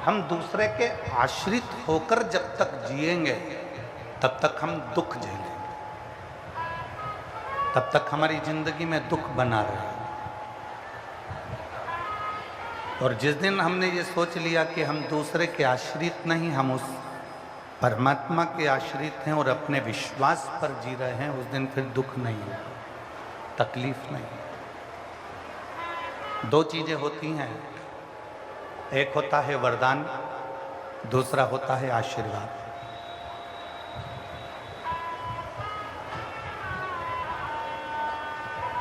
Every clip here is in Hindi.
हम दूसरे के आश्रित होकर जब तक जिएंगे तब तक हम दुख झेलेंगे, तब तक हमारी जिंदगी में दुख बना रहेगा। और जिस दिन हमने ये सोच लिया कि हम दूसरे के आश्रित नहीं, हम उस परमात्मा के आश्रित हैं और अपने विश्वास पर जी रहे हैं, उस दिन फिर दुख नहीं है, तकलीफ नहीं। दो चीजें होती हैं, एक होता है वरदान, दूसरा होता है आशीर्वाद।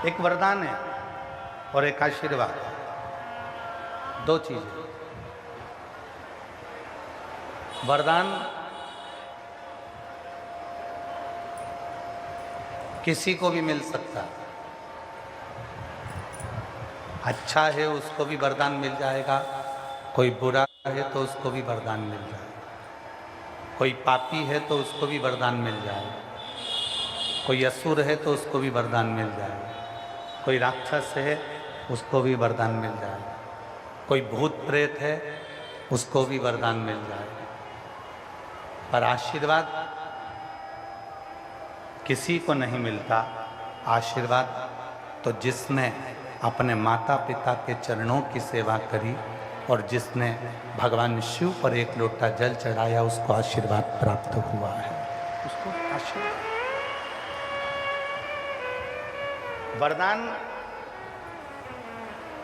एक वरदान है और एक आशीर्वाद, दो चीजें। वरदान किसी को भी मिल सकता है, अच्छा है उसको भी वरदान मिल जाएगा, कोई बुरा है तो उसको भी वरदान मिल जाएगा, कोई पापी है तो उसको भी वरदान मिल जाएगा, कोई असुर है तो उसको भी वरदान मिल जाएगा, कोई राक्षस है उसको भी वरदान मिल जाएगा, कोई भूत प्रेत है उसको भी वरदान मिल जाएगा। पर आशीर्वाद किसी को नहीं मिलता। आशीर्वाद तो जिसने अपने माता पिता के चरणों की सेवा करी और जिसने भगवान शिव पर एक लोटा जल चढ़ाया, उसको आशीर्वाद प्राप्त हुआ है, उसको आशीर्वाद। वरदान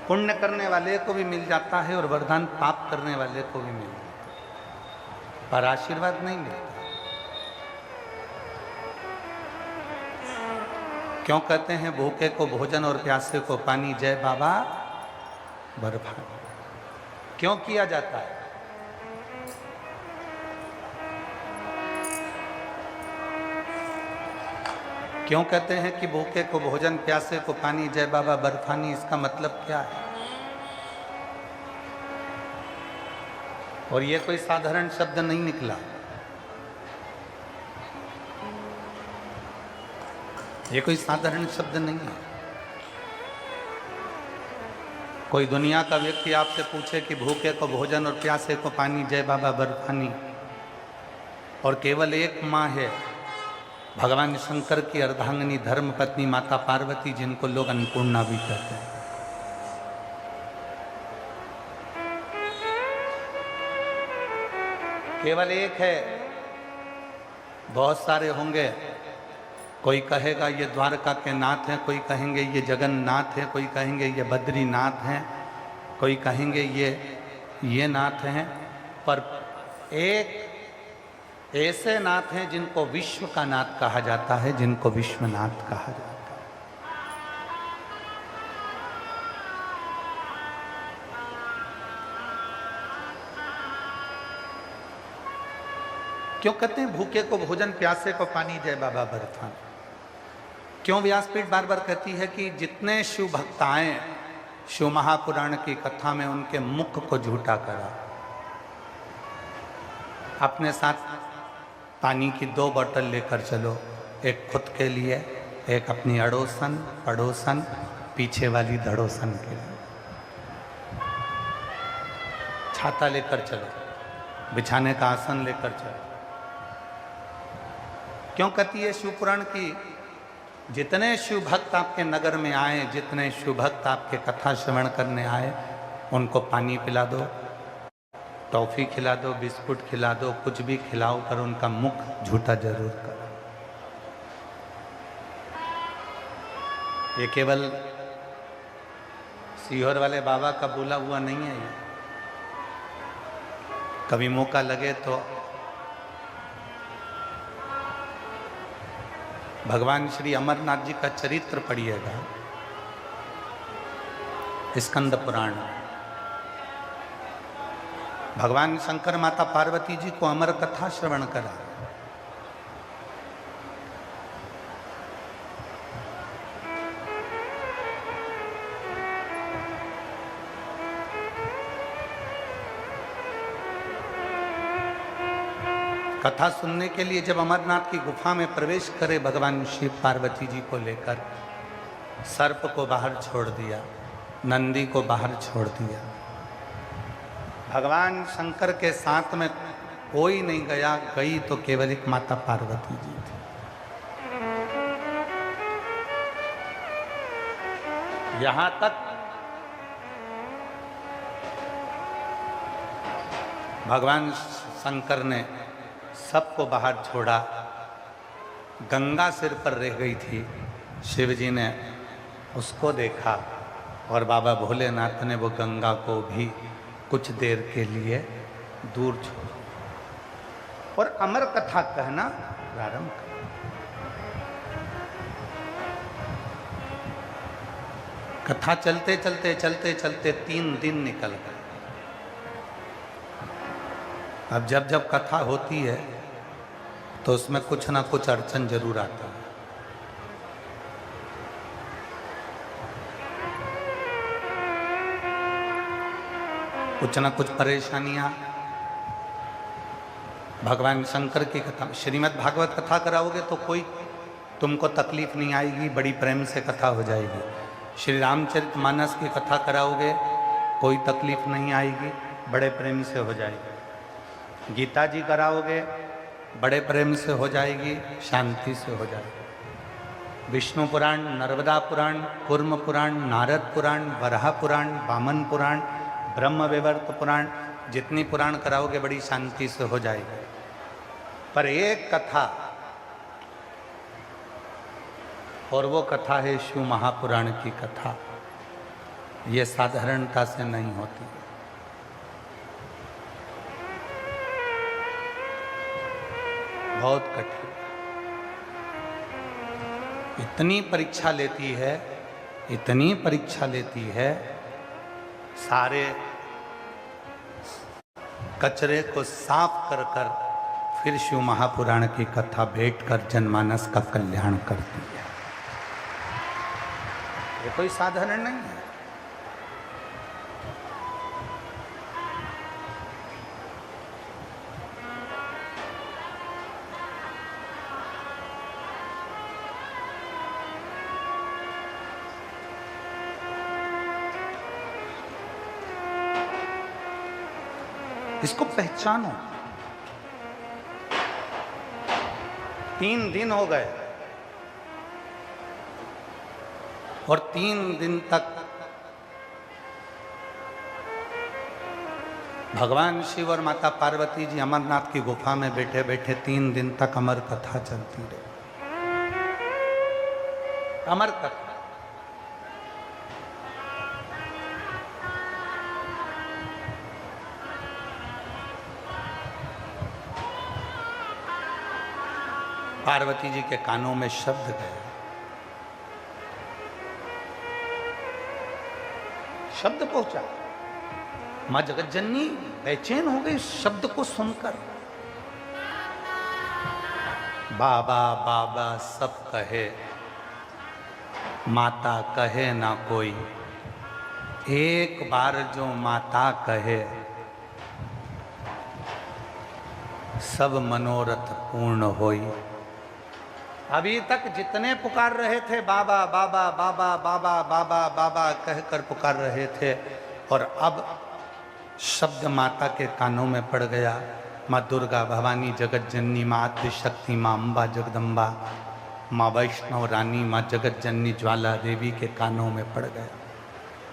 पुण्य करने वाले को भी मिल जाता है और वरदान पाप करने वाले को भी मिल जाता है, पर आशीर्वाद नहीं मिलता। क्यों कहते हैं भूखे को भोजन और प्यासे को पानी, जय बाबा बर्फानी? क्यों किया जाता है? क्यों कहते हैं कि भूखे को भोजन प्यासे को पानी, जय बाबा बर्फानी? इसका मतलब क्या है? और ये कोई साधारण शब्द नहीं निकला, ये कोई साधारण शब्द नहीं है। कोई दुनिया का व्यक्ति आपसे पूछे कि भूखे को भोजन और प्यासे को पानी, जय बाबा बर्फानी, और केवल एक माँ है, भगवान शंकर की अर्धांगिनी धर्म पत्नी माता पार्वती, जिनको लोग अन्नपूर्णा भी कहते हैं। केवल एक है, बहुत सारे होंगे। कोई कहेगा ये द्वारका के नाथ हैं, कोई कहेंगे ये जगन्नाथ हैं, कोई कहेंगे ये बद्रीनाथ हैं, कोई कहेंगे ये नाथ हैं। पर एक ऐसे नाथ हैं जिनको विश्व का नाथ कहा जाता है, जिनको विश्वनाथ कहा जाता है। क्यों कहते हैं भूखे को भोजन प्यासे को पानी, जय बाबा बर्फानी? क्यों व्यासपीठ बार बार कहती है कि जितने शिव भक्त आए शिव महापुराण की कथा में, उनके मुख को झूठा करा। अपने साथ पानी की 2 बोतल लेकर चलो, एक खुद के लिए, एक अपनी अड़ोसन पड़ोसन पीछे वाली धड़ोसन के लिए। छाता लेकर चलो, बिछाने का आसन लेकर चलो। क्यों कहती है शिव पुराण की जितने शिव भक्त आपके नगर में आए, जितने शिव भक्त आपके कथा श्रवण करने आए, उनको पानी पिला दो, टॉफी खिला दो, बिस्कुट खिला दो, कुछ भी खिलाओ, पर उनका मुख झूठा जरूर करो। ये केवल सीहोर वाले बाबा का बोला हुआ नहीं है, ये कभी मौका लगे तो भगवान श्री अमरनाथ जी का चरित्र पढ़िएगा, स्कंद पुराण। भगवान शंकर माता पार्वती जी को अमर कथा श्रवण करा। कथा सुनने के लिए जब अमरनाथ की गुफा में प्रवेश करे भगवान शिव पार्वती जी को लेकर, सर्प को बाहर छोड़ दिया, नंदी को बाहर छोड़ दिया, भगवान शंकर के साथ में कोई नहीं गया, गई तो केवल एक माता पार्वती जी थी। यहां तक भगवान शंकर ने सबको बाहर छोड़ा, गंगा सिर पर रह गई थी। शिव जी ने उसको देखा और बाबा भोलेनाथ ने वो गंगा को भी कुछ देर के लिए दूर छोड़ा और अमर कथा कहना प्रारंभ कर। कथा चलते चलते चलते चलते 3 दिन निकल गए। अब जब जब कथा होती है तो उसमें कुछ ना कुछ अड़चन जरूर आता है। कुछ ना कुछ परेशानियां। भगवान शंकर की कथा, श्रीमद् भागवत कथा कराओगे तो कोई तुमको तकलीफ नहीं आएगी, बड़ी प्रेम से कथा हो जाएगी। श्री रामचरितमानस की कथा कराओगे कोई तकलीफ नहीं आएगी, बड़े प्रेम से हो जाएगी। गीता जी कराओगे बड़े प्रेम से हो जाएगी, शांति से हो जाएगी। विष्णु पुराण, नर्मदा पुराण, कूर्म पुराण, नारद पुराण, वराह पुराण, वामन पुराण, ब्रह्म विवर्त पुराण, जितनी पुराण कराओगे बड़ी शांति से हो जाएगी। पर एक कथा, और वो कथा है शिव महापुराण की कथा। ये साधारणता से नहीं होती। बहुत कठिन, इतनी परीक्षा लेती है, इतनी परीक्षा लेती है, सारे कचरे को साफ कर कर फिर शिव महापुराण की कथा भेंट कर जनमानस का कल्याण करती है। ये कोई साधारण नहीं है। इसको पहचानो। 3 दिन हो गए और 3 दिन तक भगवान शिव और माता पार्वती जी अमरनाथ की गुफा में बैठे बैठे 3 दिन तक अमर कथा चलती रही। अमर कथा। पार्वती जी के कानों में शब्द गए, शब्द पहुंचा। मां जगतजननी बेचैन हो गई शब्द को सुनकर। बाबा बाबा सब कहे, माता कहे ना कोई। एक बार जो माता कहे, सब मनोरथ पूर्ण होई। अभी तक जितने पुकार रहे थे बाबा बाबा बाबा बाबा बाबा बाबा कहकर पुकार रहे थे, और अब शब्द माता के कानों में पड़ गया। माँ दुर्गा भवानी जगत जननी, माँ आद्य शक्ति, माँ अम्बा जगदम्बा, माँ वैष्णव रानी, माँ जगत जननी ज्वाला देवी के कानों में पड़ गया।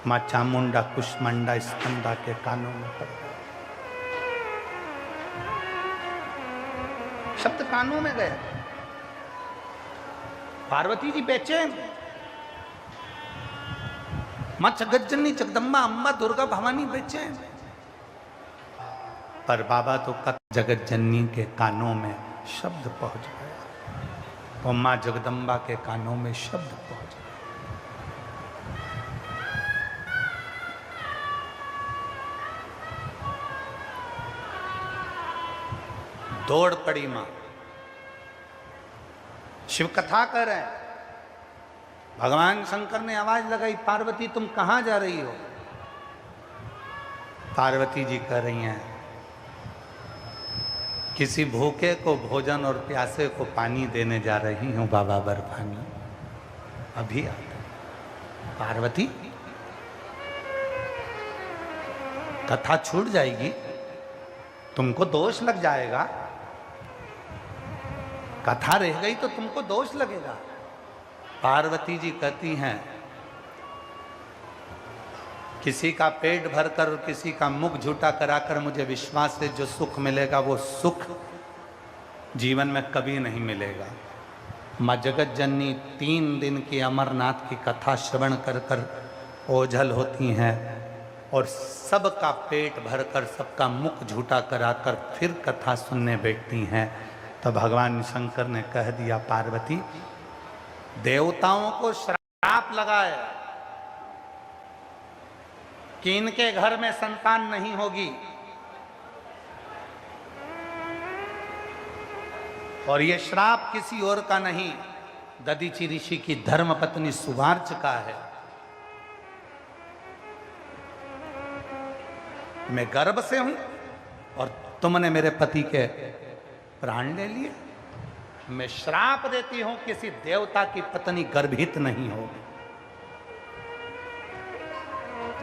माँ चामुंडा कुष्मांडा स्कंदा के कानों में पड़ गया। शब्द कानों में गया। पार्वती जी बेचैन, मां जगतजननी जगदम्बा अम्बा दुर्गा भवानी बेचैन। पर बाबा तो जगतजननी के कानों में शब्द पहुंच गया और मां जगदम्बा के कानों में शब्द पहुंच गया। दौड़ पड़ी मां। शिव कथा कर रहे हैं। भगवान शंकर ने आवाज लगाई, पार्वती तुम कहां जा रही हो? पार्वती जी कह रही हैं, किसी भूखे को भोजन और प्यासे को पानी देने जा रही हूं बाबा बर्फानी, अभी आता। पार्वती कथा छूट जाएगी, तुमको दोष लग जाएगा। कथा रह गई तो तुमको दोष लगेगा। पार्वती जी कहती हैं, किसी का पेट भरकर और किसी का मुख झूठा कराकर मुझे विश्वास है जो सुख मिलेगा वो सुख जीवन में कभी नहीं मिलेगा। माँ जगत जननी 3 दिन की अमरनाथ की कथा श्रवण कर कर ओझल होती हैं और सबका पेट भरकर सबका मुख झूठा कराकर फिर कथा सुनने बैठती हैं। तो भगवान शंकर ने कह दिया, पार्वती देवताओं को श्राप लगाए कि इनके घर में संतान नहीं होगी, और ये श्राप किसी और का नहीं, दधीचि ऋषि की धर्मपत्नी सुवार्च का है। मैं गर्भ से हूं और तुमने मेरे पति के प्राण ले लिए। मैं श्राप देती हूं किसी देवता की पत्नी गर्भित नहीं होगी।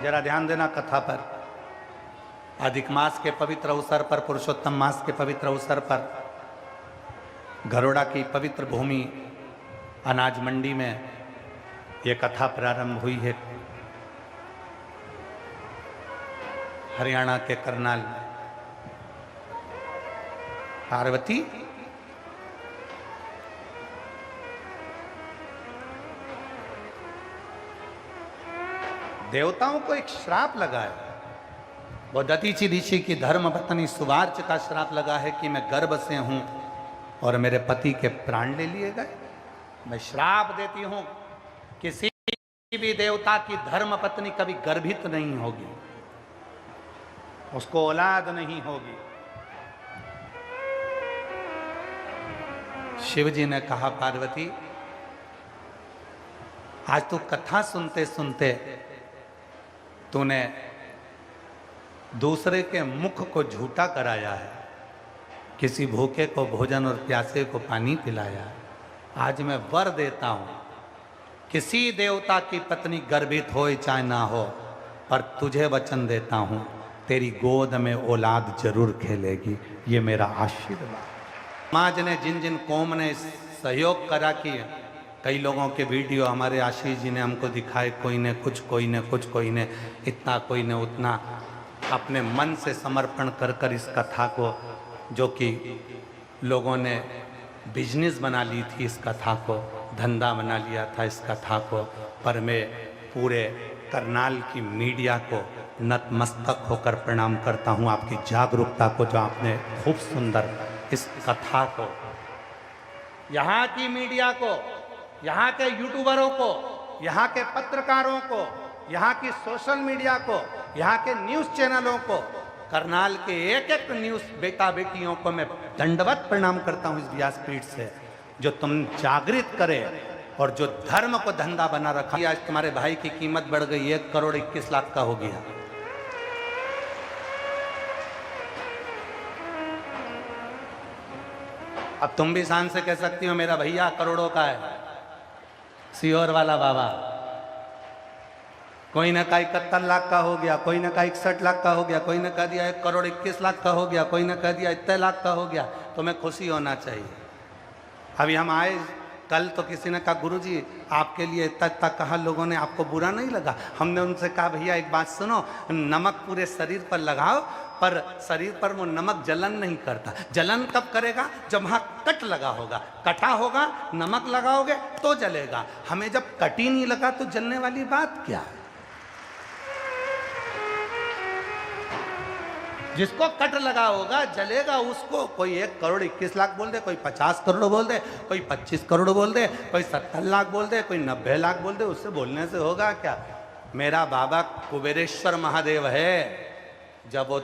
जरा ध्यान देना कथा पर। अधिक मास के पवित्र अवसर पर, पुरुषोत्तम मास के पवित्र अवसर पर गरुड़ा की पवित्र भूमि अनाज मंडी में यह कथा प्रारंभ हुई है। हरियाणा के करनाल में पार्वती देवताओं को एक श्राप लगा है। वो दधीचि ऋषि की धर्मपत्नी सुवार्च का श्राप लगा है कि मैं गर्भ से हूं और मेरे पति के प्राण ले लिए गए। मैं श्राप देती हूं किसी भी देवता की धर्मपत्नी कभी गर्भित नहीं होगी, उसको औलाद नहीं होगी। शिव जी ने कहा, पार्वती आज तू कथा सुनते सुनते तूने दूसरे के मुख को झूठा कराया है, किसी भूखे को भोजन और प्यासे को पानी पिलाया है। आज मैं वर देता हूं, किसी देवता की पत्नी गर्भित हो चाहे ना हो, पर तुझे वचन देता हूं तेरी गोद में औलाद जरूर खेलेगी। ये मेरा आशीर्वाद। समाज ने जिन जिन कौम ने सहयोग करा कि कई लोगों के वीडियो हमारे आशीष जी ने हमको दिखाए, कोई ने कुछ, कोई ने कुछ, कोई ने इतना, कोई ने उतना, अपने मन से समर्पण कर कर इस कथा को, जो कि लोगों ने बिजनेस बना ली थी, इस कथा को धंधा बना लिया था इस कथा को, पर मैं पूरे करनाल की मीडिया को नतमस्तक होकर प्रणाम करता हूं, आपकी जागरूकता को, जो आपने खूब सुंदर इस कथा को, यहाँ की मीडिया को, यहाँ के यूट्यूबरों को, यहाँ के पत्रकारों को, यहाँ की सोशल मीडिया को, यहाँ के न्यूज़ चैनलों को, करनाल के एक एक न्यूज़ बेटा बेटियों को मैं दंडवत प्रणाम करता हूँ इस व्यासपीठ से, जो तुम जागृत करे और जो धर्म को धंधा बना रखा। आज तुम्हारे भाई की कीमत बढ़ गई, 1,21,00,000 का हो गया। अब तुम भी शान से कह सकती हो मेरा भैया करोड़ों का है, सीहोर वाला बाबा। कोई ने कहा 71 लाख का हो गया, कोई ने कहा 61 लाख का हो गया, कोई ने कह दिया 1,21,00,000 का हो गया, कोई ने कह दिया इतने लाख का हो गया। तो मैं खुशी होना चाहिए। अभी हम आए कल तो किसी ने कहा गुरुजी आपके लिए इतना इतना कहा, लोगों ने, आपको बुरा नहीं लगा? हमने उनसे कहा भैया एक बात सुनो, नमक पूरे शरीर पर लगाओ, पर शरीर पर वो नमक जलन नहीं करता। जलन कब करेगा? जब वहाँ कट लगा होगा, कटा होगा, नमक लगाओगे तो जलेगा। हमें जब कट ही नहीं लगा तो जलने वाली बात क्या है? जिसको कट लगा होगा जलेगा, उसको कोई 1,21,00,000 बोल दे, कोई 50 करोड़ बोल दे, कोई 25 करोड़ बोल दे, कोई 70 लाख बोल दे, कोई 90 लाख बोल दे, उससे बोलने से होगा क्या? मेरा बाबा कुबेरेश्वर महादेव है, जब वो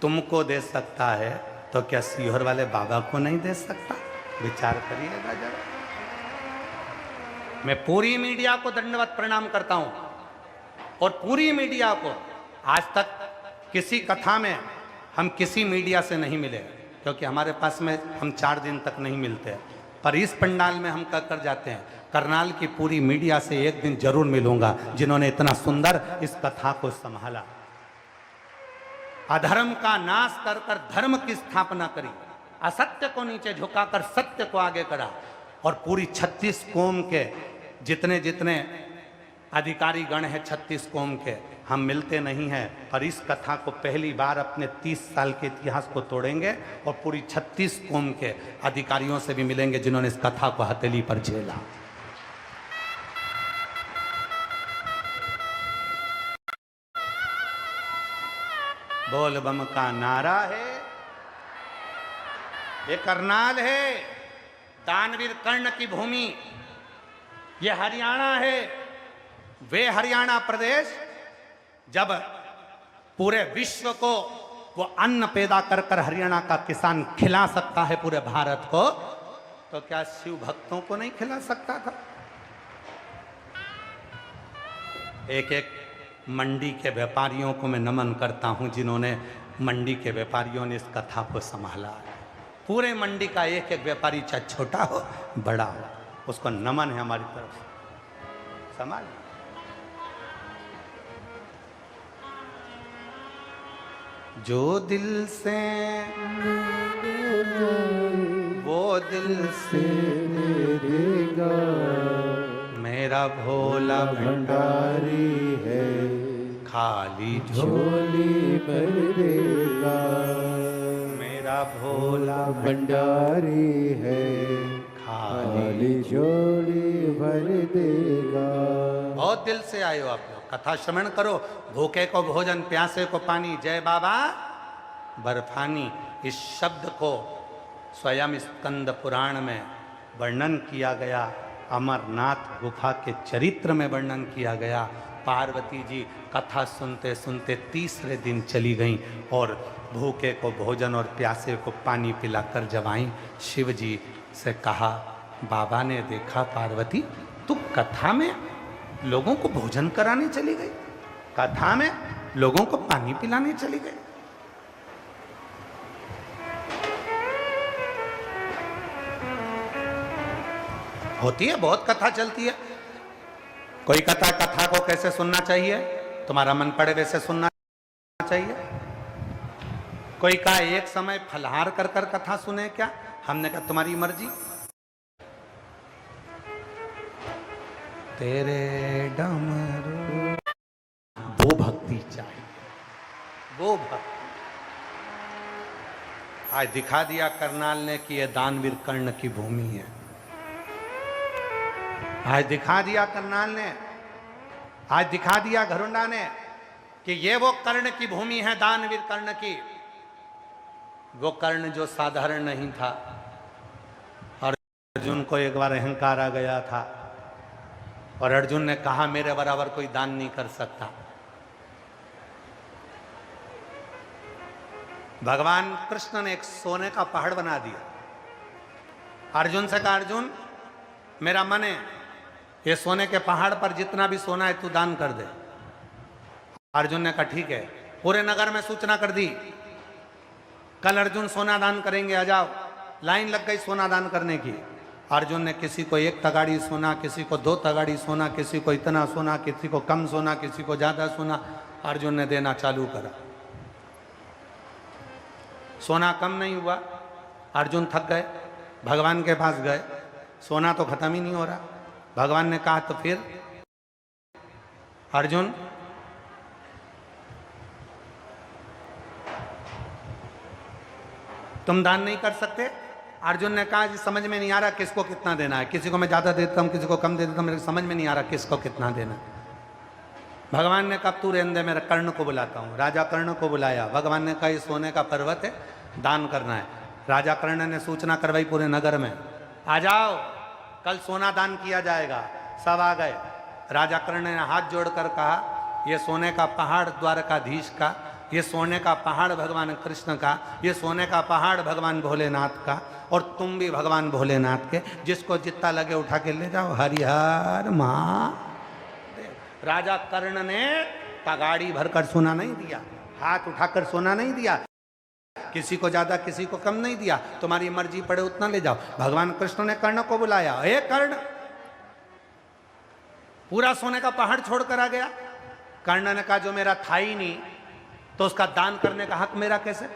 तुमको दे सकता है तो क्या सीहोर वाले बाबा को नहीं दे सकता? विचार करिएगा जरा। मैं पूरी मीडिया को दंडवत प्रणाम करता हूं, और पूरी मीडिया को आज तक किसी कथा में हम किसी मीडिया से नहीं मिले, क्योंकि हमारे पास में हम 4 दिन तक नहीं मिलते, पर इस पंडाल में हम कर जाते हैं। करनाल की पूरी मीडिया से एक दिन जरूर मिलूंगा, जिन्होंने इतना सुंदर इस कथा को संभाला। अधर्म का नाश कर कर धर्म की स्थापना करी, असत्य को नीचे झुकाकर सत्य को आगे करा, और पूरी 36 कौम के जितने जितने अधिकारी गण हैं 36 कौम के, हम मिलते नहीं हैं, और इस कथा को पहली बार अपने 30 साल के इतिहास को तोड़ेंगे और पूरी 36 कौम के अधिकारियों से भी मिलेंगे जिन्होंने इस कथा को हथेली पर झेला। बोल बम का नारा है, ये करनाल है, दानवीर कर्ण की भूमि, ये हरियाणा है। वे हरियाणा प्रदेश जब पूरे विश्व को वो अन्न पैदा कर कर हरियाणा का किसान खिला सकता है पूरे भारत को, तो क्या शिव भक्तों को नहीं खिला सकता था? एक एक मंडी के व्यापारियों को मैं नमन करता हूं, जिन्होंने मंडी के व्यापारियों ने इस कथा को संभाला है। पूरे मंडी का एक एक व्यापारी, चाहे छोटा हो बड़ा हो, उसको नमन है हमारी तरफ से। संभाल जो दिल से वो दिल से देगा, मेरा भोला भंडारी है, खाली झोली भर देगा। मेरा भोला भंडारी है, खाली झोली भर देगा। बहुत दिल से आए हो आप लोग, कथा श्रवण करो। भूखे को भोजन, प्यासे को पानी, जय बाबा बर्फानी, इस शब्द को स्वयं स्कंद पुराण में वर्णन किया गया, अमरनाथ गुफा के चरित्र में वर्णन किया गया। पार्वती जी कथा सुनते सुनते तीसरे दिन चली गईं और भूखे को भोजन और प्यासे को पानी पिलाकर जब आईं, शिव जी से कहा, बाबा ने देखा पार्वती तू कथा में लोगों को भोजन कराने चली गई, कथा में लोगों को पानी पिलाने चली गई। होती है, बहुत कथा चलती है। कोई कथा को कैसे सुनना चाहिए, तुम्हारा मन पड़े वैसे सुनना चाहिए। कोई कहा एक समय फलहार कर कर कथा सुने क्या, हमने कहा तुम्हारी मर्जी। तेरे डमरू, वो भक्ति चाहिए, वो भक्ति। आज दिखा दिया करनाल ने कि यह दानवीर कर्ण की भूमि है। आज दिखा दिया करनाल ने, आज दिखा दिया घरुंडा ने कि ये वो कर्ण की भूमि है, दानवीर कर्ण की। वो कर्ण जो साधारण नहीं था, और अर्जुन को एक बार अहंकार आ गया था और अर्जुन ने कहा मेरे बराबर कोई दान नहीं कर सकता। भगवान कृष्ण ने एक सोने का पहाड़ बना दिया। अर्जुन से कहा, अर्जुन मेरा मन है ये सोने के पहाड़ पर जितना भी सोना है तू दान कर दे। अर्जुन ने कहा ठीक है। पूरे नगर में सूचना कर दी, कल अर्जुन सोना दान करेंगे, आ जाओ। लाइन लग गई सोना दान करने की। अर्जुन ने किसी को 1 तगाड़ी सोना, किसी को 2 तगाड़ी सोना, किसी को इतना सोना, किसी को कम सोना, किसी को ज्यादा सोना, अर्जुन ने देना चालू करा। सोना कम नहीं हुआ, अर्जुन थक गए, भगवान के पास गए, सोना तो खत्म ही नहीं हो रहा। भगवान ने कहा तो फिर अर्जुन तुम दान नहीं कर सकते? अर्जुन ने कहा जी समझ में नहीं आ रहा किसको कितना देना है, किसी को मैं ज्यादा देता हूं, किसी को कम दे देता हूं, मेरे समझ में नहीं आ रहा किसको कितना देना है। भगवान ने कहा तू रहने दे, मेरा कर्ण को बुलाता हूं। राजा कर्ण को बुलाया। भगवान ने कहा ये सोने का पर्वत है, दान करना है। राजा कर्ण ने सूचना करवाई पूरे नगर में, आ जाओ कल सोना दान किया जाएगा। सब आ गए। राजा कर्ण ने हाथ जोड़कर कहा ये सोने का पहाड़ द्वारकाधीश का, ये सोने का पहाड़ भगवान कृष्ण का, ये सोने का पहाड़ भगवान भोलेनाथ का, और तुम भी भगवान भोलेनाथ के, जिसको जितना लगे उठा के ले जाओ। हरिहर महादेव। राजा कर्ण ने तगाड़ी भरकर सोना नहीं दिया, हाथ उठाकर सोना नहीं दिया, किसी को ज्यादा किसी को कम नहीं दिया, तुम्हारी मर्जी पड़े उतना ले जाओ। भगवान कृष्ण ने कर्ण को बुलाया, हे कर्ण, पूरा सोने का पहाड़ छोड़कर आ गया। कर्ण ने कहा जो मेरा था ही नहीं, तो उसका दान करने का हक मेरा कैसे?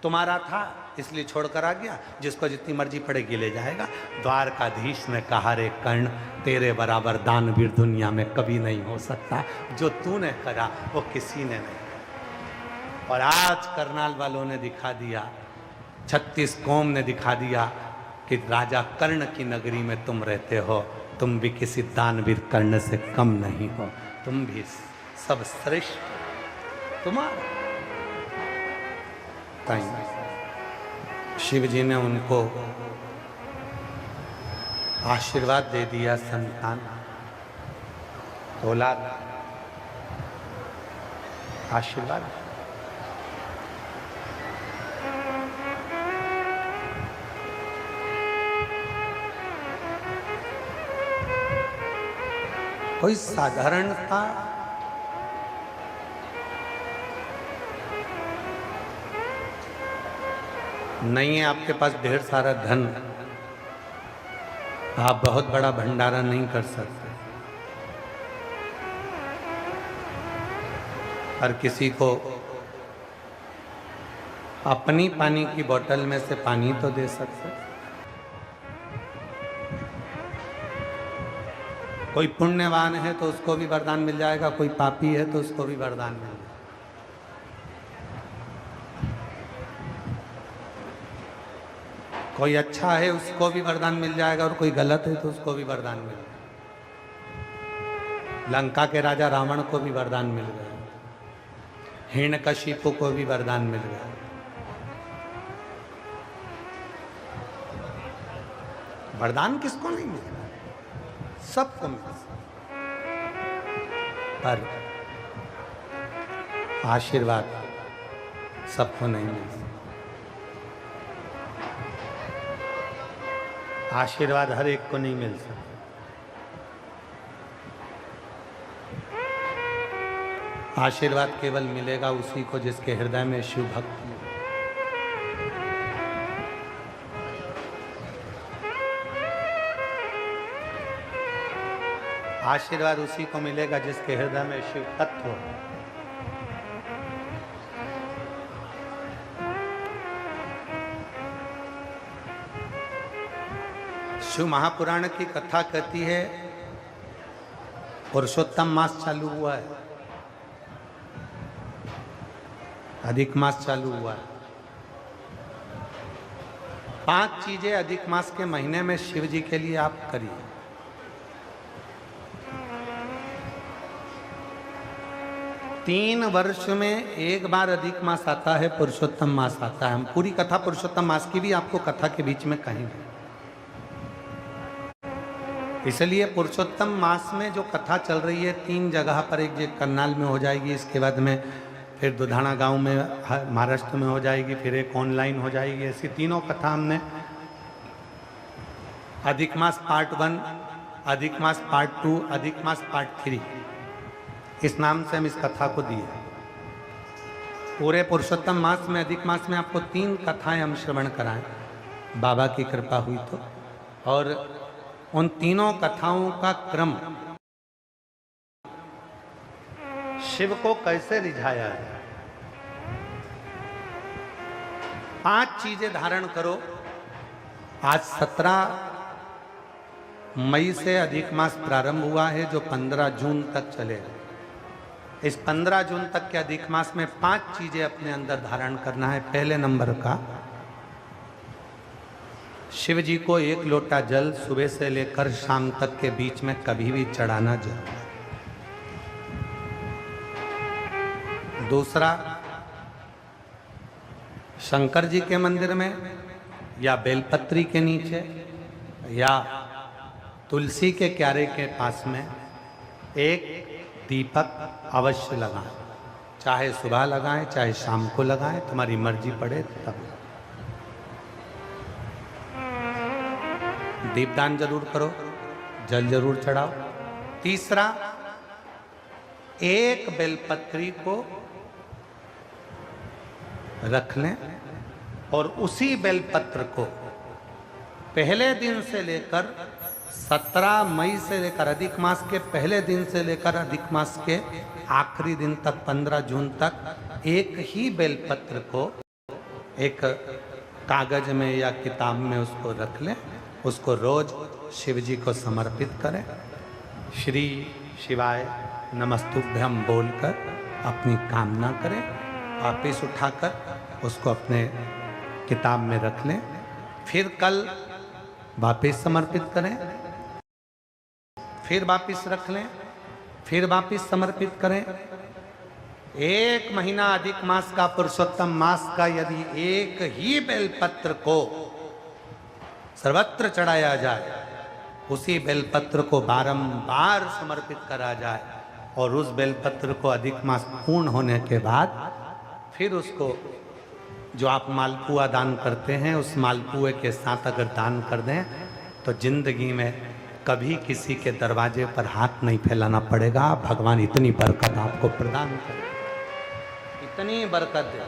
तुम्हारा था इसलिए छोड़कर आ गया, जिसको जितनी मर्जी पड़ेगी ले जाएगा। द्वारकाधीश ने कहा, रे कर्ण, तेरे बराबर दानवीर दुनिया में कभी नहीं हो सकता। जो तूने करा वो किसी ने नहीं। और आज करनाल वालों ने दिखा दिया, 36 कौम ने दिखा दिया कि राजा कर्ण की नगरी में तुम रहते हो, तुम भी किसी दानवीर कर्ण से कम नहीं हो, तुम भी सब श्रेष्ठ तुम्हारा। शिव जी ने उनको आशीर्वाद दे दिया, संतान औलाद आशीर्वाद। कोई साधारणता नहीं है आपके पास, ढेर सारा धन, आप बहुत बड़ा भंडारा नहीं कर सकते। हर किसी को अपनी पानी की बोतल में से पानी तो दे सकते। कोई पुण्यवान है तो उसको भी वरदान मिल जाएगा, कोई पापी है तो उसको भी वरदान मिल जाएगा। कोई अच्छा है उसको भी वरदान मिल जाएगा, और कोई गलत है तो उसको भी वरदान मिल जाएगा। लंका के राजा रावण को भी वरदान मिल गया, हिरण्यकशिपु को भी वरदान मिल गया। वरदान किसको नहीं मिल रहा? सबको मिल रहा, पर आशीर्वाद सबको नहीं मिल रहा। आशीर्वाद हर एक को नहीं मिल सकता। आशीर्वाद केवल मिलेगा उसी को जिसके हृदय में शिव भक्ति हो। आशीर्वाद उसी को मिलेगा जिसके हृदय में शिव तत्व हो। शिव महापुराण की कथा कहती है, पुरुषोत्तम मास चालू हुआ है, अधिक मास चालू हुआ है। 5 चीजें अधिक मास के महीने में शिव जी के लिए आप करिए। तीन वर्ष में एक बार अधिक मास आता है, पुरुषोत्तम मास आता है। हम पूरी कथा पुरुषोत्तम मास की भी आपको कथा के बीच में कहेंगे। इसलिए पुरुषोत्तम मास में जो कथा चल रही है 3 जगह पर, एक जगह करनाल में हो जाएगी, इसके बाद में फिर दुधाना गांव में महाराष्ट्र में हो जाएगी, फिर एक ऑनलाइन हो जाएगी। ऐसी तीनों कथा हमने अधिक मास पार्ट 1, अधिक मास पार्ट 2, अधिक मास पार्ट 3, इस नाम से हम इस कथा को दिए। पूरे पुरुषोत्तम मास में, अधिक मास में आपको 3 कथाएं हम श्रवण कराएं, बाबा की कृपा हुई तो। और उन तीनों कथाओं का क्रम, शिव को कैसे रिझाया है। 5 चीजें धारण करो। आज 17 मई से अधिक मास प्रारंभ हुआ है, जो 15 जून तक चलेगा। इस 15 जून तक के अधिक मास में 5 चीजें अपने अंदर धारण करना है। पहले नंबर का, शिव जी को 1 लोटा जल सुबह से लेकर शाम तक के बीच में कभी भी चढ़ाना जरूर। दूसरा, शंकर जी के मंदिर में या बेलपत्री के नीचे या तुलसी के क्यारे के पास में एक दीपक अवश्य लगाएं। चाहे सुबह लगाएं, चाहे शाम को लगाएं, तुम्हारी मर्जी पड़े तब। दीपदान जरूर करो, जल जरूर चढ़ाओ। तीसरा, एक बेलपत्री को रख लें और उसी बेलपत्र को पहले दिन से लेकर 17 मई से लेकर, अधिक मास के पहले दिन से लेकर अधिक मास के आखिरी दिन तक, 15 जून तक एक ही बेलपत्र को एक कागज में या किताब में उसको रख लें, उसको रोज शिव जी को समर्पित करें, श्री शिवाय नमस्तुभ्यम बोलकर अपनी कामना करें, वापिस उठाकर उसको अपने किताब में रख लें, फिर कल वापिस समर्पित करें, फिर वापिस रख लें, फिर वापिस समर्पित करें। 1 महीना अधिक मास का, पुरुषोत्तम मास का यदि एक ही बेलपत्र को सर्वत्र चढ़ाया जाए, उसी बेलपत्र को बारंबार समर्पित करा जाए और उस बेलपत्र को अधिक मास पूर्ण होने के बाद फिर उसको जो आप मालपुआ दान करते हैं उस मालपुए के साथ अगर दान कर दें तो जिंदगी में कभी किसी के दरवाजे पर हाथ नहीं फैलाना पड़ेगा। भगवान इतनी बरकत आपको प्रदान करे, इतनी बरकत दे।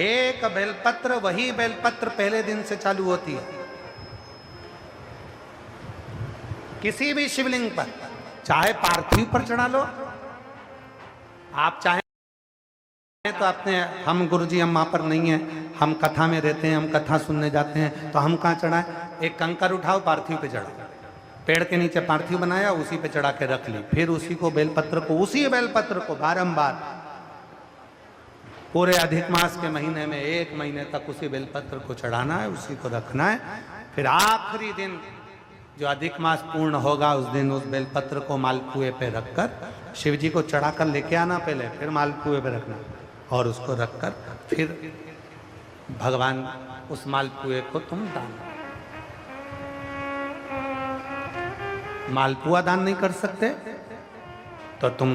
एक बेलपत्र, वही बेलपत्र पहले दिन से चालू होती है। किसी भी शिवलिंग पर, चाहे पार्थिव पर चढ़ा लो, आप चाहे तो अपने, हम गुरुजी हम वहां पर नहीं है, हम कथा में रहते हैं, हम कथा सुनने जाते हैं, तो हम कहाँ चढ़ाएं? एक कंकर उठाओ, पार्थिव पे चढ़ाओ, पेड़ के नीचे पार्थिव बनाया, उसी पे चढ़ा के रख ली, फिर उसी को बेलपत्र को, उसी बेलपत्र को बारंबार पूरे अधिक मास के महीने में 1 महीने तक उसी बेलपत्र को चढ़ाना है, उसी को रखना है। फिर आखिरी दिन जो अधिक मास पूर्ण होगा उस दिन उस बेलपत्र को मालपुए पे रखकर शिव जी को चढ़ाकर लेके आना पहले, फिर मालपुए पे रखना और उसको रखकर फिर भगवान उस मालपुए को तुम दान। मालपुआ दान नहीं कर सकते तो तुम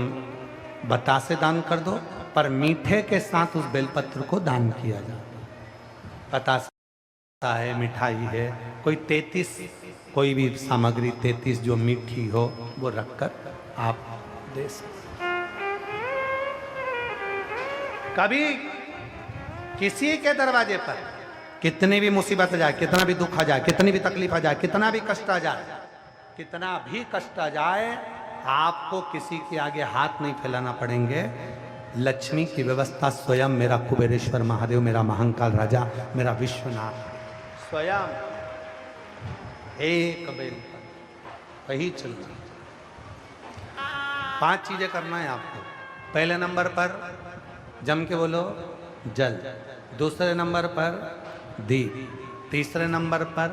बतासे दान कर दो, पर मीठे के साथ उस बेलपत्र को दान किया जाए। बतासा है, मिठाई है, कोई 33 कोई भी सामग्री 33 जो मीठी हो वो रखकर आप दे सकते। कभी किसी के दरवाजे पर कितनी भी मुसीबत आ जाए, कितना भी दुख आ जाए, कितनी भी तकलीफ आ जाए, कितना भी कष्ट आ जाए, कितना भी कष्ट आ जाए, आपको किसी के आगे हाथ नहीं फैलाना पड़ेंगे। लक्ष्मी की व्यवस्था स्वयं मेरा कुबेरेश्वर महादेव, मेरा महाकाल राजा, मेरा विश्वनाथ स्वयं एक बेल पर वही चल रही। 5 चीजें करना है आपको। पहले नंबर पर जम के बोलो जल, दूसरे नंबर पर दीप, तीसरे नंबर पर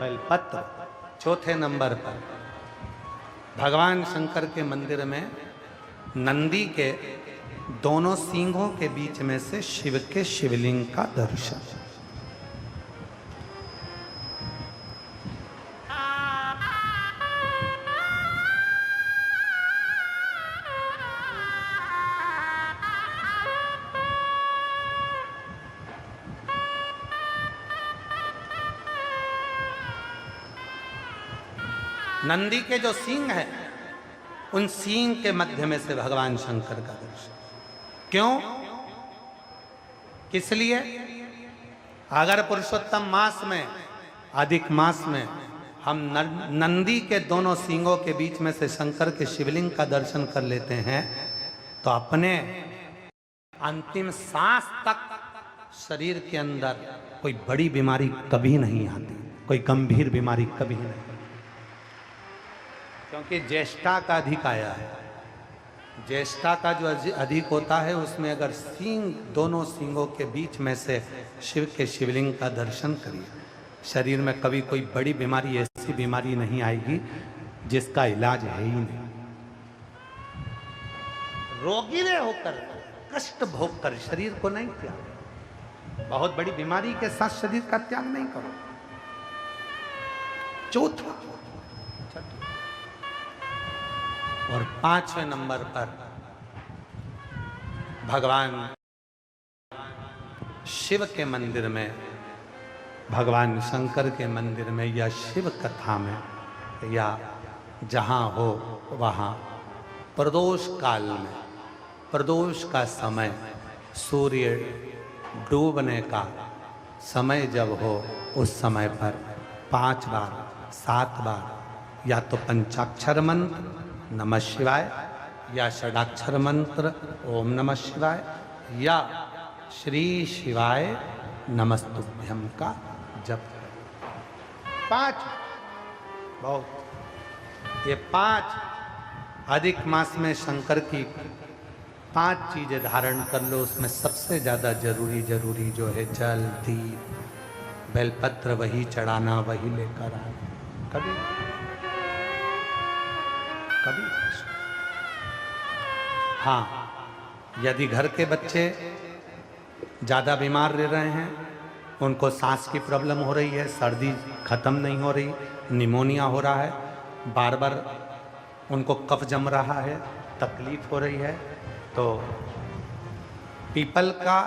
बेलपत्र, चौथे नंबर पर भगवान शंकर के मंदिर में नंदी के दोनों सींगों के बीच में से शिव के शिवलिंग का दर्शन। नंदी के जो सींग है उन सींग के मध्य में से भगवान शंकर का दर्शन। क्यों? किस लिए? अगर पुरुषोत्तम मास में, अधिक मास में हम नंदी के दोनों सींगों के बीच में से शंकर के शिवलिंग का दर्शन कर लेते हैं तो अपने अंतिम सांस तक शरीर के अंदर कोई बड़ी बीमारी कभी नहीं आती, कोई गंभीर बीमारी कभी नहीं, क्योंकि ज्येष्ठा का अधिक आया है। ज्येष्ठा का जो अधिक होता है उसमें अगर सींग, दोनों सींगों के बीच में से शिव के शिवलिंग का दर्शन करिए, शरीर में कभी कोई बड़ी बीमारी, ऐसी बीमारी नहीं आएगी जिसका इलाज है ही नहीं। रोगीले होकर, कष्ट भोग कर शरीर को नहीं त्याग, बहुत बड़ी बीमारी के साथ शरीर का त्याग नहीं करो। चौथा और 5वें नंबर पर भगवान शिव के मंदिर में, भगवान शंकर के मंदिर में या शिव कथा में या जहाँ हो वहाँ प्रदोष काल में, प्रदोष का समय, सूर्य डूबने का समय जब हो उस समय पर 5 बार 7 बार या तो पंचाक्षर मंत्र नमः शिवाय या षडाक्षर मंत्र ओम नमः शिवाय या श्री शिवाय नमस्तुभ्यम का जप करें। 5 बहुत, ये 5 अधिक मास में शंकर की 5 चीजें धारण कर लो। उसमें सबसे ज्यादा जरूरी जो है जल, दीप, बेलपत्र वही चढ़ाना, वही लेकर आना। कभी हाँ, यदि घर के बच्चे ज़्यादा बीमार रह रहे हैं, उनको सांस की प्रॉब्लम हो रही है, सर्दी खत्म नहीं हो रही, निमोनिया हो रहा है, बार बार उनको कफ जम रहा है, तकलीफ हो रही है, तो पीपल का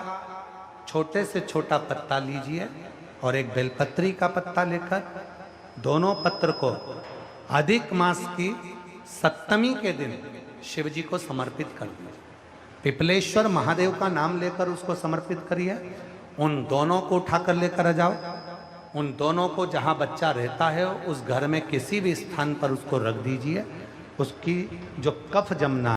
छोटे से छोटा पत्ता लीजिए और एक बेलपत्री का पत्ता लेकर दोनों पत्र को अधिक मास की 7वीं के दिन शिव जी को समर्पित कर दीजिए। पिपलेश्वर महादेव का नाम लेकर उसको समर्पित करिए। उन दोनों को उठाकर लेकर आ जाओ। उन दोनों को जहाँ बच्चा रहता है उस घर में किसी भी स्थान पर उसको रख दीजिए। उसकी जो कफ जमना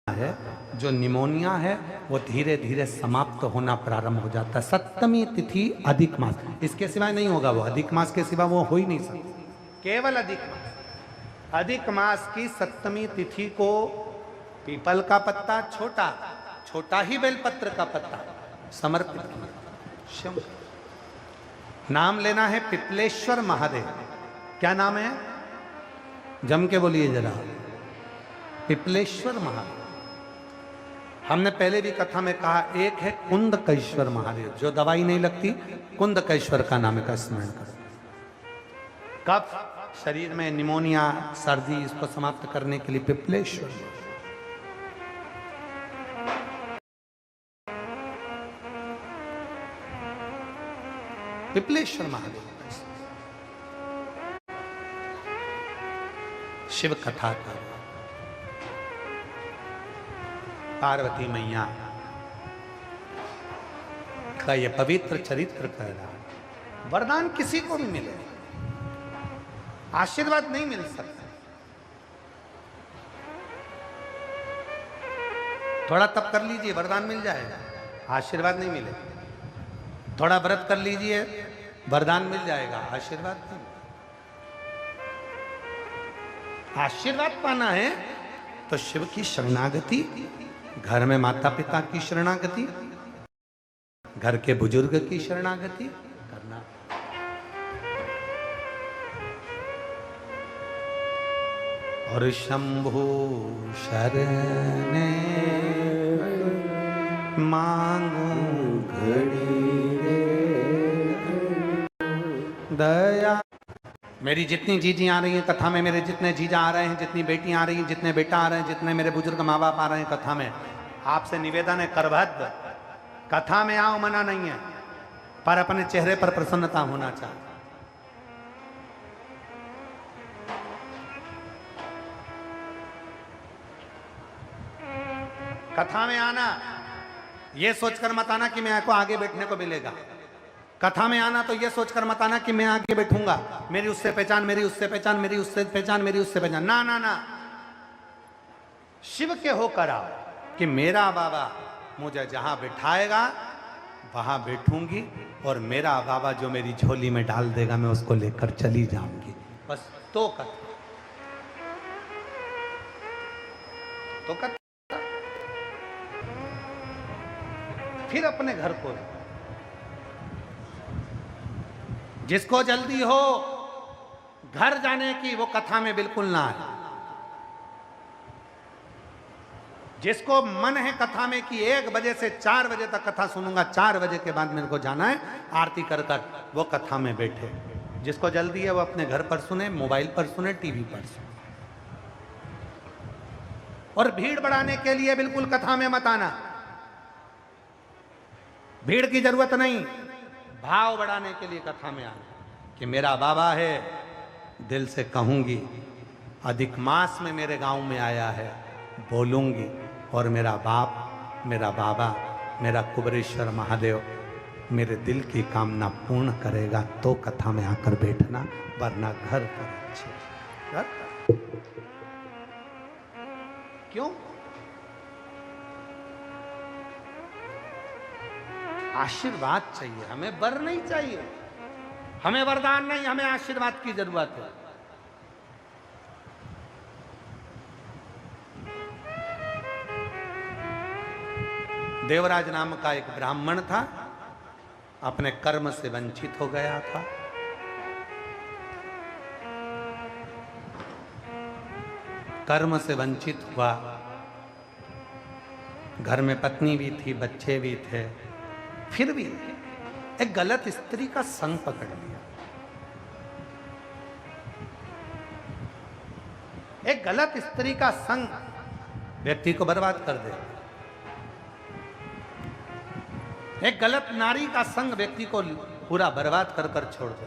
है, जो निमोनिया है, वो धीरे धीरे समाप्त होना प्रारंभ हो जाता है। 7वीं तिथि अधिक मास, इसके सिवाय नहीं होगा। वो अधिक मास के सिवा वो हो ही नहीं सकता। केवल अधिक मास, अधिक मास की 7वीं तिथि को पीपल का पत्ता, छोटा ही बेलपत्र का पत्ता समर्पित किया। नाम लेना है पिपलेश्वर महादेव। क्या नाम है? जम के बोलिए जरा, पिपलेश्वर महादेव। हमने पहले भी कथा में कहा, एक है कुंदकेश्वर महादेव, जो दवाई नहीं लगती, कुंदकेश्वर का नाम का स्मरण करो। कफ शरीर में, निमोनिया, सर्दी, इसको समाप्त करने के लिए पिपलेश्वर। पिपलेश्वर महादेव। शिव कथा करो। पार्वती मैया का यह पवित्र चरित्र कह रहा है। वरदान किसी को भी मिले, आशीर्वाद नहीं मिल सकता। थोड़ा तप कर लीजिए, वरदान मिल जाएगा, आशीर्वाद नहीं मिलेगा। थोड़ा व्रत कर लीजिए, वरदान मिल जाएगा, आशीर्वाद नहीं। आशीर्वाद पाना है तो शिव की शरणागति, घर में माता पिता की शरणागति, घर के बुजुर्ग की शरणागति करना। और शंभु शरणे मांगू घड़ी दया। मेरी जितनी जीजी आ रही हैं कथा में, मेरे जितने जीजा आ रहे हैं, जितनी बेटियां आ रही हैं, जितने बेटा आ रहे हैं, जितने मेरे बुजुर्ग माँ बाप आ रहे हैं कथा में, आपसे निवेदन है करभद्र, कथा में आओ, मना नहीं है, पर अपने चेहरे पर प्रसन्नता होना चाहिए। कथा में आना, ये सोचकर मत आना कि मैं को आगे बैठने को मिलेगा। कथा में आना तो ये सोचकर मत आना कि मैं आगे बैठूंगा, मेरी उससे पहचान, मेरी उससे पहचान, मेरी उससे पहचान, मेरी उससे पहचान। ना ना ना, शिव के होकर आओ कि मेरा बाबा मुझे जहां बिठाएगा वहां बैठूंगी, और मेरा बाबा जो मेरी झोली में डाल देगा मैं उसको लेकर चली जाऊंगी। बस तो कथा, तो कथा। फिर अपने घर को, जिसको जल्दी हो घर जाने की वो कथा में बिल्कुल ना आए। जिसको मन है कथा में कि 1 बजे से 4 बजे तक कथा सुनूंगा, 4 बजे के बाद मेरे को जाना है आरती कर कर, वो कथा में बैठे। जिसको जल्दी है वो अपने घर पर सुने, मोबाइल पर सुने, टीवी पर सुने। और भीड़ बढ़ाने के लिए बिल्कुल कथा में मत आना, भीड़ की जरूरत नहीं। भाव बढ़ाने के लिए कथा में आना कि मेरा बाबा है, दिल से कहूंगी, अधिक मास में मेरे गांव में आया है, बोलूंगी, और मेरा बाप, मेरा बाबा, मेरा कुबरेश्वर महादेव मेरे दिल की कामना पूर्ण करेगा। तो कथा में आकर बैठना, वरना घर पर अच्छे। क्यों? आशीर्वाद चाहिए, हमें वर नहीं चाहिए, हमें वरदान नहीं, हमें आशीर्वाद की जरूरत है। देवराज नाम का एक ब्राह्मण था, अपने कर्म से वंचित हो गया था। कर्म से वंचित हुआ, घर में पत्नी भी थी, बच्चे भी थे, फिर भी एक गलत स्त्री का संग पकड़ लिया। एक गलत स्त्री का संग व्यक्ति को बर्बाद कर दे। एक गलत नारी का संग व्यक्ति को पूरा बर्बाद कर कर छोड़ दे।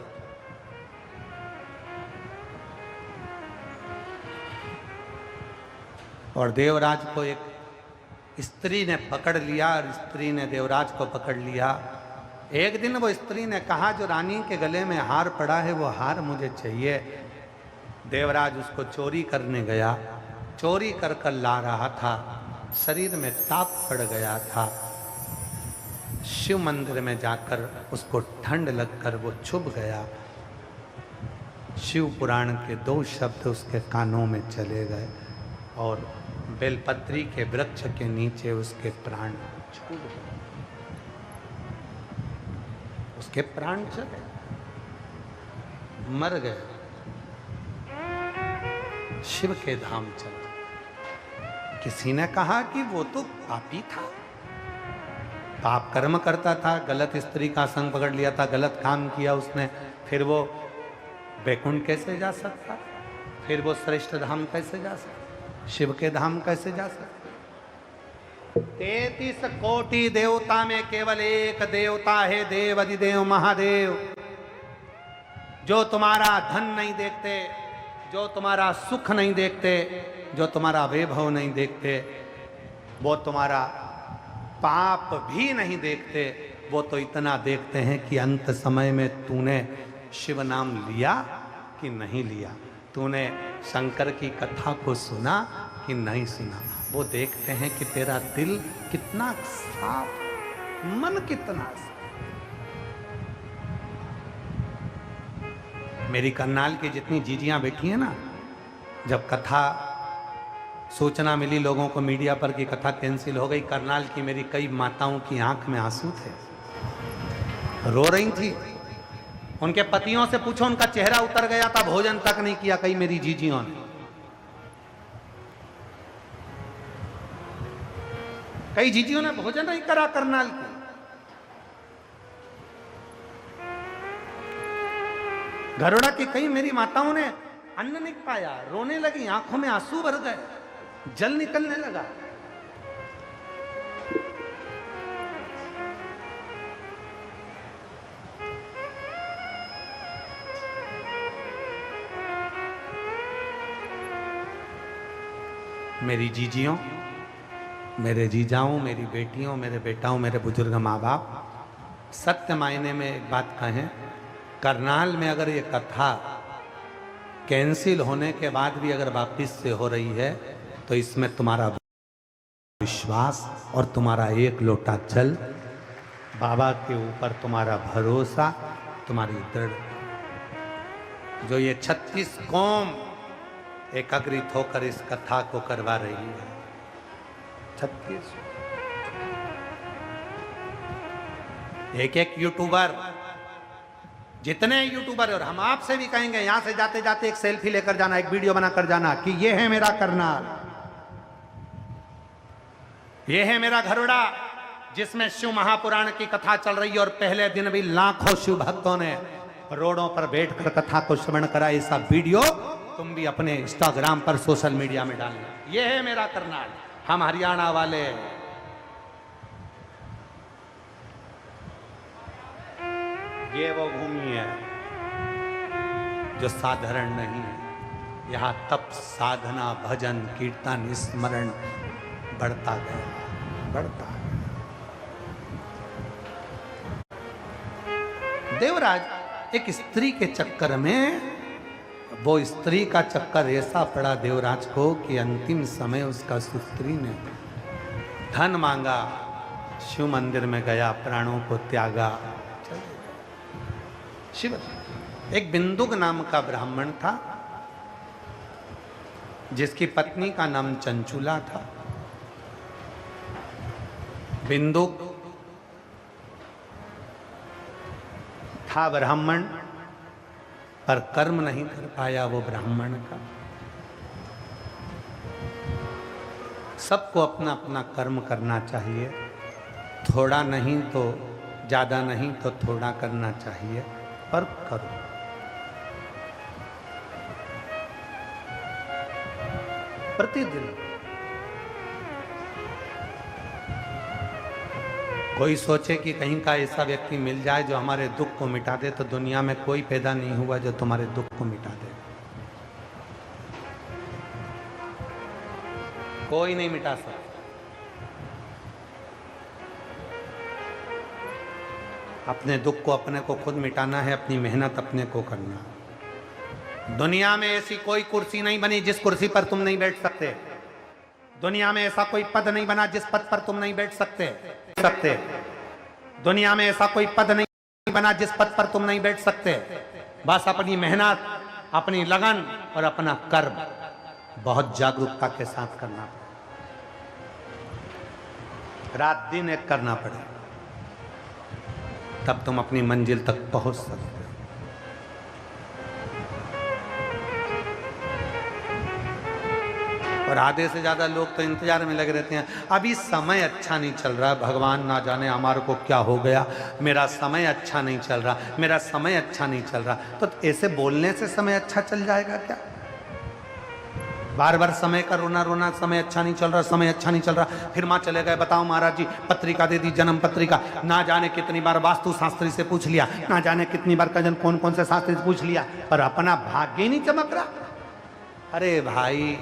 और देवराज को एक स्त्री ने पकड़ लिया, और स्त्री ने देवराज को पकड़ लिया। एक दिन वो स्त्री ने कहा, जो रानी के गले में हार पड़ा है वो हार मुझे चाहिए। देवराज उसको चोरी करने गया, चोरी कर कर ला रहा था, शरीर में ताप पड़ गया था। शिव मंदिर में जाकर उसको ठंड लगकर वो चुभ गया। शिव पुराण के 2 शब्द उसके कानों में चले गए और बेलपत्री के वृक्ष के नीचे उसके प्राण छूट गए, उसके प्राण चले, मर गए, शिव के धाम चला। किसी ने कहा कि वो तो पापी था, पाप कर्म करता था, गलत स्त्री का संग पकड़ लिया था, गलत काम किया उसने, फिर वो वैकुंठ कैसे जा सकता, फिर वो श्रेष्ठ धाम कैसे जा सकता, शिव के धाम कैसे जा सकता। 33 कोटि देवता में केवल एक देवता है, देव अधिदेव महादेव, जो तुम्हारा धन नहीं देखते, जो तुम्हारा सुख नहीं देखते, जो तुम्हारा वैभव नहीं देखते, वो तुम्हारा पाप भी नहीं देखते, वो तो इतना देखते हैं कि अंत समय में तूने शिव नाम लिया कि नहीं लिया, तूने शंकर की कथा को सुना कि नहीं सुना। वो देखते हैं कि तेरा दिल कितना साफ, मन कितना साफ। मेरी करनाल की जितनी जीजियां बैठी हैं ना, जब कथा सूचना मिली लोगों को मीडिया पर कि कथा कैंसिल हो गई, करनाल की मेरी कई माताओं की आंख में आंसू थे, रो रही थी। उनके पतियों से पूछो, उनका चेहरा उतर गया था, भोजन तक नहीं किया कई मेरी जीजियों ने। कई जीजियों ने भोजन नहीं करा करनाल की। घरोड़ा की कई मेरी माताओं ने अन्न नहीं पाया, रोने लगी, आंखों में आंसू भर गए, जल निकलने लगा। मेरी जीजियों, मेरे जीजाओं, मेरी बेटियों, मेरे बेटाओं, मेरे बुजुर्ग माँ बाप, सत्य मायने में एक बात कहें, करनाल में अगर ये कथा कैंसिल होने के बाद भी अगर वापिस से हो रही है, तो इसमें तुम्हारा विश्वास और तुम्हारा एक लोटा जल, बाबा के ऊपर तुम्हारा भरोसा, तुम्हारी दृढ़, जो ये 36 कौम एकाग्रित होकर इस कथा को करवा रही है। 36 एक यूट्यूबर, जितने यूट्यूबर, और हम आपसे भी कहेंगे, यहां से जाते जाते एक सेल्फी लेकर जाना, एक वीडियो बनाकर जाना कि ये है मेरा करनाल, ये है मेरा घरोड़ा, जिसमें शिव महापुराण की कथा चल रही है। और पहले दिन भी लाखों शिव भक्तों ने रोडों पर बैठकर कथा को श्रवण करा। ऐसा वीडियो तुम भी अपने इंस्टाग्राम पर, सोशल मीडिया में डालना, ये है मेरा करनाल, हम हरियाणा वाले। ये वो भूमि है जो साधारण नहीं है। यहाँ तप, साधना, भजन, कीर्तन, स्मरण बढ़ता गया, बढ़ता गया। देवराज एक स्त्री के चक्कर में वो स्त्री का चक्कर ऐसा पड़ा देवराज को कि अंतिम समय उसका सुस्त्री ने धन मांगा, शिव मंदिर में गया, प्राणों को त्यागा। शिव एक बिंदुक नाम का ब्राह्मण था जिसकी पत्नी का नाम चंचुला था। बिंदुक था ब्राह्मण पर कर्म नहीं कर पाया वो ब्राह्मण का। सबको अपना अपना कर्म करना चाहिए, थोड़ा नहीं तो ज्यादा नहीं तो थोड़ा करना चाहिए, पर करो। प्रतिदिन कोई सोचे कि कहीं का ऐसा व्यक्ति मिल जाए जो हमारे दुख को मिटा दे, तो दुनिया में कोई पैदा नहीं हुआ जो तुम्हारे दुख को मिटा दे। कोई नहीं मिटा सकता। अपने दुख को अपने को खुद मिटाना है, अपनी मेहनत अपने को करना। दुनिया में ऐसी कोई कुर्सी नहीं बनी जिस कुर्सी पर तुम नहीं बैठ सकते। दुनिया में ऐसा कोई पद नहीं बना जिस पद पर तुम नहीं बैठ सकते। दुनिया में ऐसा कोई पद नहीं बना जिस पद पर तुम नहीं बैठ सकते। बस अपनी मेहनत, अपनी लगन और अपना कर्म बहुत जागरूकता के साथ करना पड़े, रात दिन एक करना पड़े, तब तुम अपनी मंजिल तक पहुंच सकते हो। और आधे से ज्यादा लोग तो इंतजार में लगे रहते हैं, अभी समय अच्छा नहीं चल रहा, भगवान ना जाने हमारे को क्या हो गया, मेरा समय अच्छा नहीं चल रहा, मेरा समय अच्छा नहीं चल रहा। तो ऐसे बोलने से समय अच्छा चल जाएगा क्या? बार बार समय का रोना रोना, समय अच्छा नहीं चल रहा, समय अच्छा नहीं चल रहा, फिर माँ चले गए, बताओ महाराज जी पत्रिका दे दी, जन्म पत्रिका, ना जाने कितनी बार वास्तु शास्त्री से पूछ लिया, ना जाने कितनी बार कजन कौन कौन से शास्त्री से पूछ लिया, पर अपना भाग्य ही नहीं चमक रहा। अरे भाई,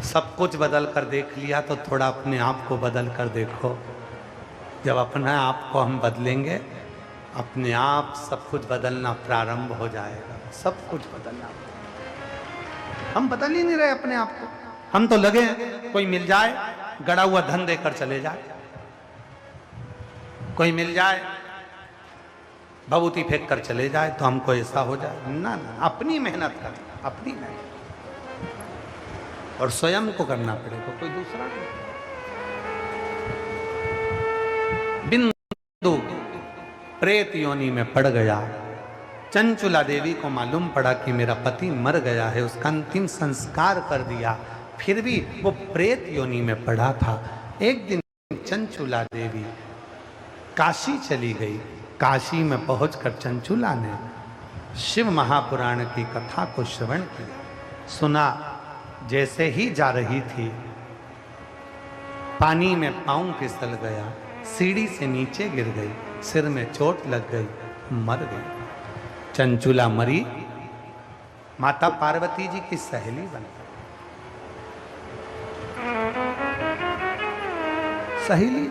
सब कुछ बदल कर देख लिया तो थोड़ा अपने आप को बदल कर देखो। जब अपने आप को हम बदलेंगे, अपने आप सब कुछ बदलना प्रारंभ हो जाएगा। सब कुछ बदलना, हम बदल ही नहीं रहे अपने आप को। हम तो लगे हैं कोई मिल जाए, गड़ा हुआ धन देकर चले जाए, कोई मिल जाए भभूति फेंक कर चले जाए तो हमको ऐसा हो जाए। ना ना, अपनी मेहनत करें, अपनी मेहनत, और स्वयं को करना पड़ेगा, कोई दूसरा नहीं। बिंदु प्रेत योनि में पड़ गया। चंचुला देवी को मालूम पड़ा कि मेरा पति मर गया है, उसका अंतिम संस्कार कर दिया, फिर भी वो प्रेत योनि में पड़ा था। एक दिन चंचुला देवी काशी चली गई। काशी में पहुंचकर चंचुला ने शिव महापुराण की कथा को श्रवण किया, सुना। जैसे ही जा रही थी, पानी में पांव फिसल गया, सीढ़ी से नीचे गिर गई, सिर में चोट लग गई, मर गई। चंचुला मरी, माता पार्वती जी की सहेली बन गई। सहेली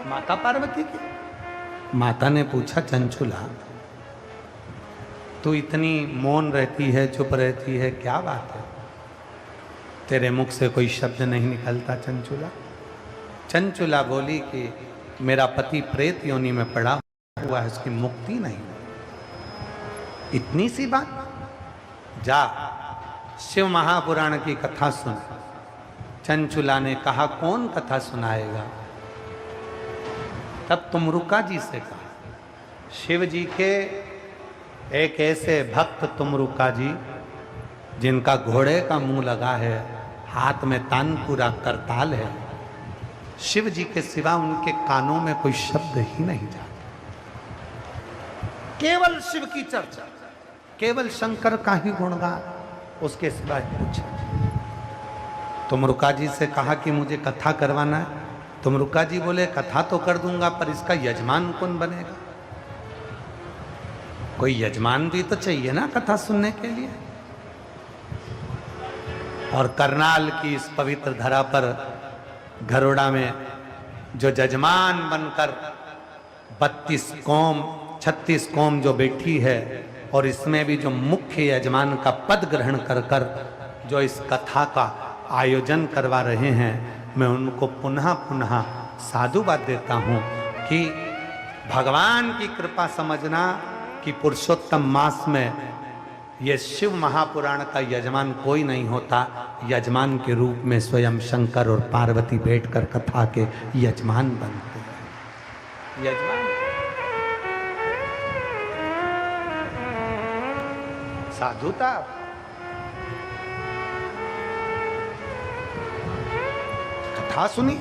माता पार्वती की। माता ने पूछा, चंचुला तू इतनी मौन रहती है, चुप रहती है, क्या बात है? तेरे मुख से कोई शब्द नहीं निकलता चंचुला। चंचुला बोली कि मेरा पति प्रेत योनि में पड़ा हुआ है, उसकी मुक्ति नहीं। इतनी सी बात? जा शिव महापुराण की कथा सुन। चंचुला ने कहा, कौन कथा सुनाएगा? तब तुमरुका जी से कहा, शिव जी के एक ऐसे भक्त तुमरुका जी जिनका घोड़े का मुंह लगा है, हाथ में तानपुरा करताल है, शिव जी के सिवा उनके कानों में कोई शब्द ही नहीं जाता, केवल शिव की चर्चा, केवल शंकर का ही गुणगान, उसके सिवा कुछ। तुमरुका जी से कहा कि मुझे कथा करवाना है। तुमरुका जी बोले, कथा तो कर दूंगा, पर इसका यजमान कौन बनेगा? कोई यजमान भी तो चाहिए ना कथा सुनने के लिए। और करनाल की इस पवित्र धरा पर घरोड़ा में जो जजमान बनकर 32 कौम 36 कौम जो बैठी है, और इसमें भी जो मुख्य यजमान का पद ग्रहण कर कर जो इस कथा का आयोजन करवा रहे हैं, मैं उनको पुनः पुनः साधुवाद देता हूँ कि भगवान की कृपा समझना कि पुरुषोत्तम मास में ये शिव महापुराण का यजमान कोई नहीं होता, यजमान के रूप में स्वयं शंकर और पार्वती बैठकर कथा के यजमान बनते हैं। यजमान साधुता। कथा सुनी,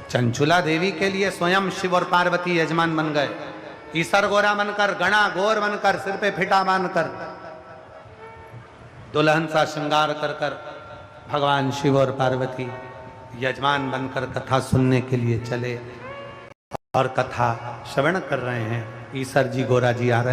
चंचुला देवी के लिए स्वयं शिव और पार्वती यजमान बन गए। ईसर गोरा बनकर, गणा गोर बनकर, सिर पे फिटा बांधकर, दुल्हन सा श्रृंगार कर कर भगवान शिव और पार्वती यजमान बनकर कथा सुनने के लिए चले और कथा श्रवण कर रहे हैं। ईसर जी, गोरा जी आ रहे हैं।